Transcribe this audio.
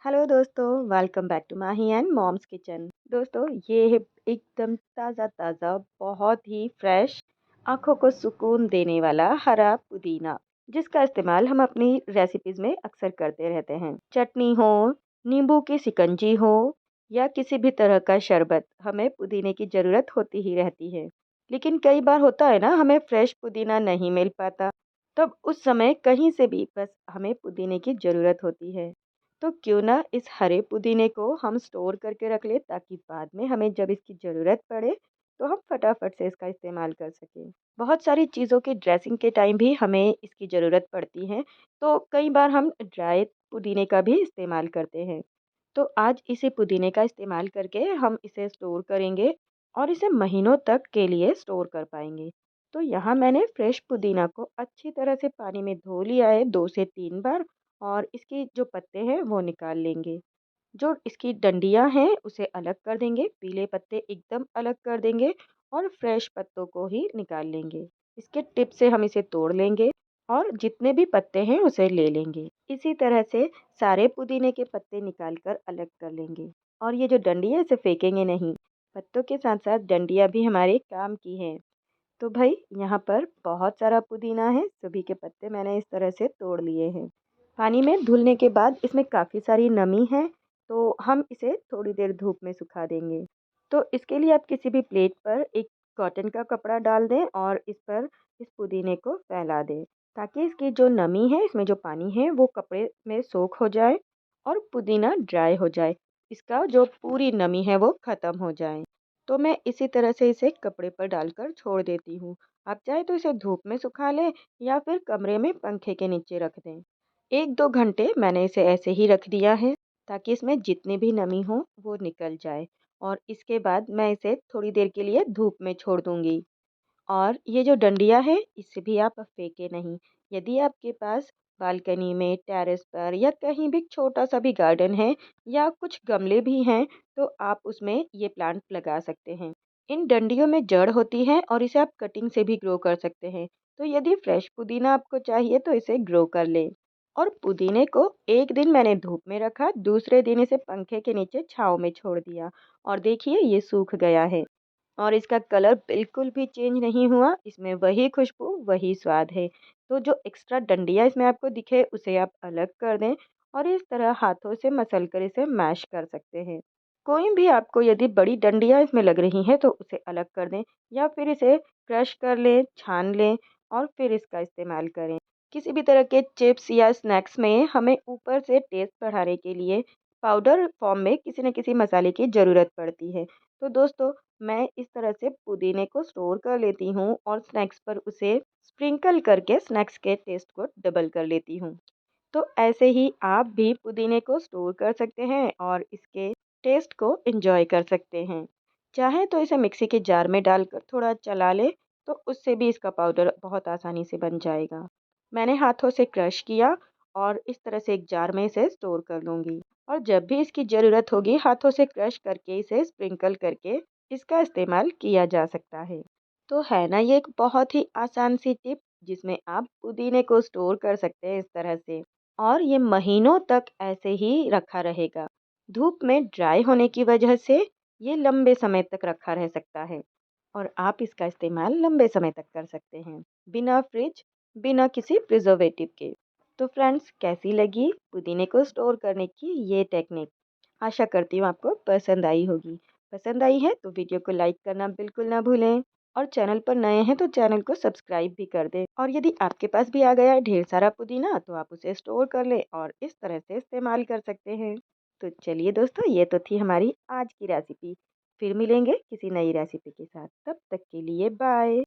Hello दोस्तों, welcome back to Mahi and mom's kitchen. दोस्तों, ये है एकदम ताज़ा ताज़ा, बहुत ही फ्रेश, आँखों को सुकून देने वाला हरा पुदीना, जिसका इस्तेमाल हम अपनी रेसिपीज़ में अक्सर करते रहते हैं। चटनी हो, नींबू की शिकंजी हो या किसी भी तरह का शरबत, हमें पुदीने की ज़रूरत होती ही रहती है। लेकिन कई बार होता है ना, हमें फ्रेश पुदीना नहीं मिल पाता, तब उस समय कहीं से भी बस हमें पुदीने की ज़रूरत होती है। तो क्यों ना इस हरे पुदीने को हम स्टोर करके रख लें, ताकि बाद में हमें जब इसकी ज़रूरत पड़े तो हम फटाफट से इसका इस्तेमाल कर सकें। बहुत सारी चीज़ों की ड्रेसिंग के टाइम भी हमें इसकी ज़रूरत पड़ती है, तो कई बार हम ड्राई पुदीने का भी इस्तेमाल करते हैं। तो आज इसी पुदीने का इस्तेमाल करके हम इसे स्टोर करेंगे और इसे महीनों तक के लिए स्टोर कर पाएंगे। तो यहाँ मैंने फ्रेश पुदीना को अच्छी तरह से पानी में धो लिया है 2 से 3 बार, और इसकी जो पत्ते हैं वो निकाल लेंगे। जो इसकी डंडियाँ हैं उसे अलग कर देंगे, पीले पत्ते एकदम अलग कर देंगे और फ्रेश पत्तों को ही निकाल लेंगे। इसके टिप से हम इसे तोड़ लेंगे और जितने भी पत्ते हैं उसे ले लेंगे। इसी तरह से सारे पुदीने के पत्ते निकाल कर अलग कर लेंगे। और ये जो डंडी है इसे फेंकेंगे नहीं, पत्तों के साथ साथ डंडियाँ भी हमारे काम की हैं। तो भाई यहाँ पर बहुत सारा पुदीना है, सभी के पत्ते मैंने इस तरह से तोड़ लिए हैं। पानी में धुलने के बाद इसमें काफ़ी सारी नमी है, तो हम इसे थोड़ी देर धूप में सुखा देंगे। तो इसके लिए आप किसी भी प्लेट पर एक कॉटन का कपड़ा डाल दें और इस पर इस पुदीने को फैला दें, ताकि इसकी जो नमी है, इसमें जो पानी है वो कपड़े में सोख हो जाए और पुदीना ड्राई हो जाए। इसका जो पूरी नमी है वो ख़त्म हो जाए। तो मैं इसी तरह से इसे कपड़े पर डालकर छोड़ देती हूँ। आप चाहे तो इसे धूप में सुखा लें या फिर कमरे में पंखे के नीचे रख दें। 1-2 घंटे मैंने इसे ऐसे ही रख दिया है, ताकि इसमें जितनी भी नमी हो वो निकल जाए। और इसके बाद मैं इसे थोड़ी देर के लिए धूप में छोड़ दूँगी। और ये जो डंडियाँ हैं इसे भी आप फेंके नहीं। यदि आपके पास बालकनी में, टेरेस पर या कहीं भी छोटा-सा भी गार्डन है या कुछ गमले भी हैं, तो आप उसमें ये प्लांट लगा सकते हैं। इन डंडियों में जड़ होती है और इसे आप कटिंग से भी ग्रो कर सकते हैं। तो यदि फ्रेश पुदीना आपको चाहिए तो इसे ग्रो कर लें। और पुदीने को एक दिन मैंने धूप में रखा, दूसरे दिन इसे पंखे के नीचे छाँव में छोड़ दिया और देखिए ये सूख गया है। और इसका कलर बिल्कुल भी चेंज नहीं हुआ, इसमें वही खुशबू, वही स्वाद है। तो जो एक्स्ट्रा डंडियाँ इसमें आपको दिखे उसे आप अलग कर दें और इस तरह हाथों से मसल कर इसे मैश कर सकते हैं। कोई भी आपको यदि बड़ी डंडियाँ इसमें लग रही हैं तो उसे अलग कर दें या फिर इसे क्रश कर लें, छान लें और फिर इसका इस्तेमाल करें। किसी भी तरह के चिप्स या स्नैक्स में हमें ऊपर से टेस्ट बढ़ाने के लिए पाउडर फॉर्म में किसी न किसी मसाले की ज़रूरत पड़ती है। तो दोस्तों, मैं इस तरह से पुदीने को स्टोर कर लेती हूँ और स्नैक्स पर उसे स्प्रिंकल करके स्नैक्स के टेस्ट को डबल कर लेती हूँ। तो ऐसे ही आप भी पुदीने को स्टोर कर सकते हैं और इसके टेस्ट को एंजॉय कर सकते हैं। चाहे तो इसे मिक्सी के जार में डालकर थोड़ा चला लें, तो उससे भी इसका पाउडर बहुत आसानी से बन जाएगा। मैंने हाथों से क्रश किया और इस तरह से एक जार में इसे स्टोर कर लूँगी। और जब भी इसकी ज़रूरत होगी, हाथों से क्रश करके इसे स्प्रिंकल करके इसका इस्तेमाल किया जा सकता है। तो है ना, ये एक बहुत ही आसान सी टिप, जिसमें आप पुदीने को स्टोर कर सकते हैं इस तरह से, और ये महीनों तक ऐसे ही रखा रहेगा। धूप में ड्राई होने की वजह से ये लंबे समय तक रखा रह सकता है और आप इसका इस्तेमाल लंबे समय तक कर सकते हैं, बिना फ्रिज, बिना किसी प्रिजर्वेटिव के। तो फ्रेंड्स, कैसी लगी पुदीने को स्टोर करने की ये टेक्निक? आशा करती हूँ आपको पसंद आई होगी। पसंद आई है तो वीडियो को लाइक करना बिल्कुल ना भूलें और चैनल पर नए हैं तो चैनल को सब्सक्राइब भी कर दें। और यदि आपके पास भी आ गया है ढेर सारा पुदीना, तो आप उसे स्टोर कर लें और इस तरह से इस्तेमाल कर सकते हैं। तो चलिए दोस्तों, ये तो थी हमारी आज की रेसिपी। फिर मिलेंगे किसी नई रेसिपी के साथ, तब तक के लिए बाय।